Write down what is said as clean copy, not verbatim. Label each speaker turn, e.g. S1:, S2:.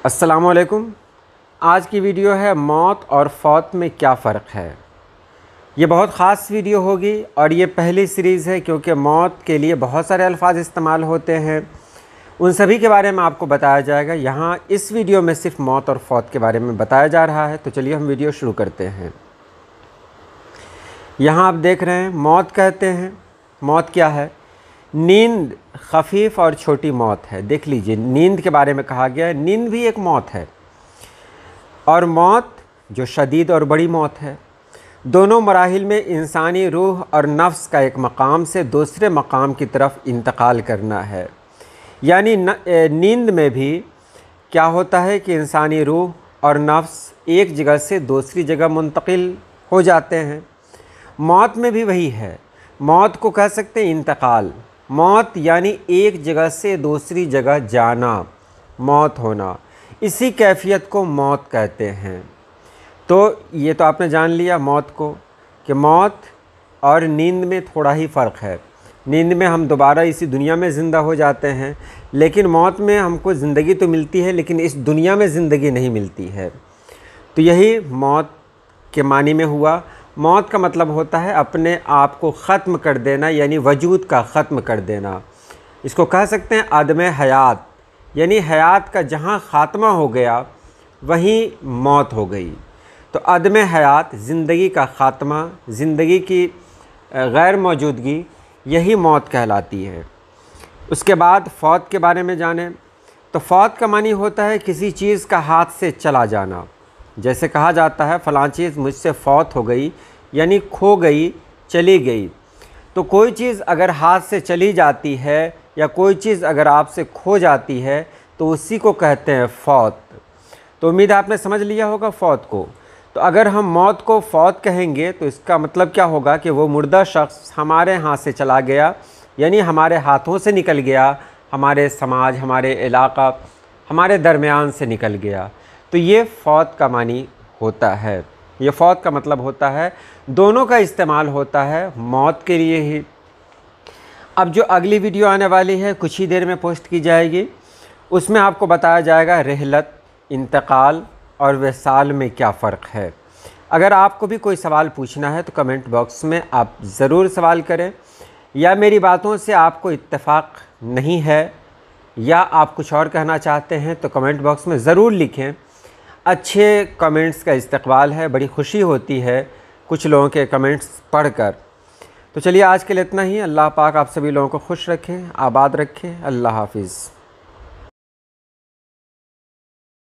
S1: السلام علیکم۔ آج کی ویڈیو ہے موت اور فوت میں کیا فرق ہے۔ یہ بہت خاص ویڈیو ہوگی اور یہ پہلی سیریز ہے کیونکہ موت کے لیے بہت سارے الفاظ استعمال ہوتے ہیں، ان سبھی کے بارے میں آپ کو بتایا جائے گا۔ یہاں اس ویڈیو میں صرف موت اور فوت کے بارے میں بتایا جا رہا ہے، تو چلیے ہم ویڈیو شروع کرتے ہیں۔ یہاں آپ دیکھ رہے ہیں موت کہتے ہیں۔ موت کیا ہے؟ نیند خفیف اور چھوٹی موت ہے۔ دیکھ لیجئے نیند کے بارے میں کہا گیا ہے، نیند بھی ایک موت ہے، اور موت جو شدید اور بڑی موت ہے۔ دونوں مراحل میں انسانی روح اور نفس کا ایک مقام سے دوسرے مقام کی طرف انتقال کرنا ہے۔ یعنی نیند میں بھی کیا ہوتا ہے کہ انسانی روح اور نفس ایک جگہ سے دوسری جگہ منتقل ہو جاتے ہیں۔ موت میں بھی وہی ہے۔ موت کو کہہ سکتے ہیں انتقال۔ موت یعنی ایک جگہ سے دوسری جگہ جانا، موت ہونا، اسی کیفیت کو موت کہتے ہیں۔ تو یہ تو آپ نے جان لیا موت کو، کہ موت اور نیند میں تھوڑا ہی فرق ہے۔ نیند میں ہم دوبارہ اسی دنیا میں زندہ ہو جاتے ہیں، لیکن موت میں ہم کو زندگی تو ملتی ہے لیکن اس دنیا میں زندگی نہیں ملتی ہے۔ تو یہی موت کے معنی میں ہوا۔ موت کا مطلب ہوتا ہے اپنے آپ کو ختم کر دینا، یعنی وجود کا ختم کر دینا۔ اس کو کہہ سکتے ہیں عدم حیات، یعنی حیات کا جہاں خاتمہ ہو گیا وہیں موت ہو گئی۔ تو عدم حیات، زندگی کا خاتمہ، زندگی کی غیر موجودگی، یہی موت کہلاتی ہے۔ اس کے بعد فوت کے بارے میں جانیں تو فوت کا معنی ہوتا ہے کسی چیز کا ہاتھ سے چلا جانا۔ جیسے کہا جاتا ہے فلاں چیز مجھ سے فوت ہو گئی، یعنی کھو گئی، چلی گئی۔ تو کوئی چیز اگر ہاتھ سے چلی جاتی ہے یا کوئی چیز اگر آپ سے کھو جاتی ہے تو اسی کو کہتے ہیں فوت۔ تو امید ہے آپ نے سمجھ لیا ہوگا فوت کو۔ تو اگر ہم موت کو فوت کہیں گے تو اس کا مطلب کیا ہوگا کہ وہ مردہ شخص ہمارے ہاتھ سے چلا گیا، یعنی ہمارے ہاتھوں سے نکل گیا، ہمارے سماج، ہمارے علاقہ، ہمارے درمیان سے نکل گیا۔ تو یہ فوت کا معنی ہوتا ہے، یہ فوت کا مطلب ہوتا ہے۔ دونوں کا استعمال ہوتا ہے موت کے لیے ہی۔ اب جو اگلی ویڈیو آنے والی ہے کچھ ہی دیر میں پوسٹ کی جائے گی، اس میں آپ کو بتایا جائے گا رحلت، انتقال اور وصال میں کیا فرق ہے۔ اگر آپ کو بھی کوئی سوال پوچھنا ہے تو کمنٹ باکس میں آپ ضرور سوال کریں، یا میری باتوں سے آپ کو اتفاق نہیں ہے یا آپ کچھ اور کہنا چاہتے ہیں تو کمنٹ باکس میں ضرور لکھیں۔ اچھے کمنٹس کا استقبال ہے، بڑی خوشی ہوتی ہے کچھ لوگوں کے کمنٹس پڑھ کر۔ تو چلیے آج کے لیے اتنا ہی۔ اللہ پاک آپ سبھی لوگوں کو خوش رکھیں، آباد رکھیں۔ اللہ حافظ۔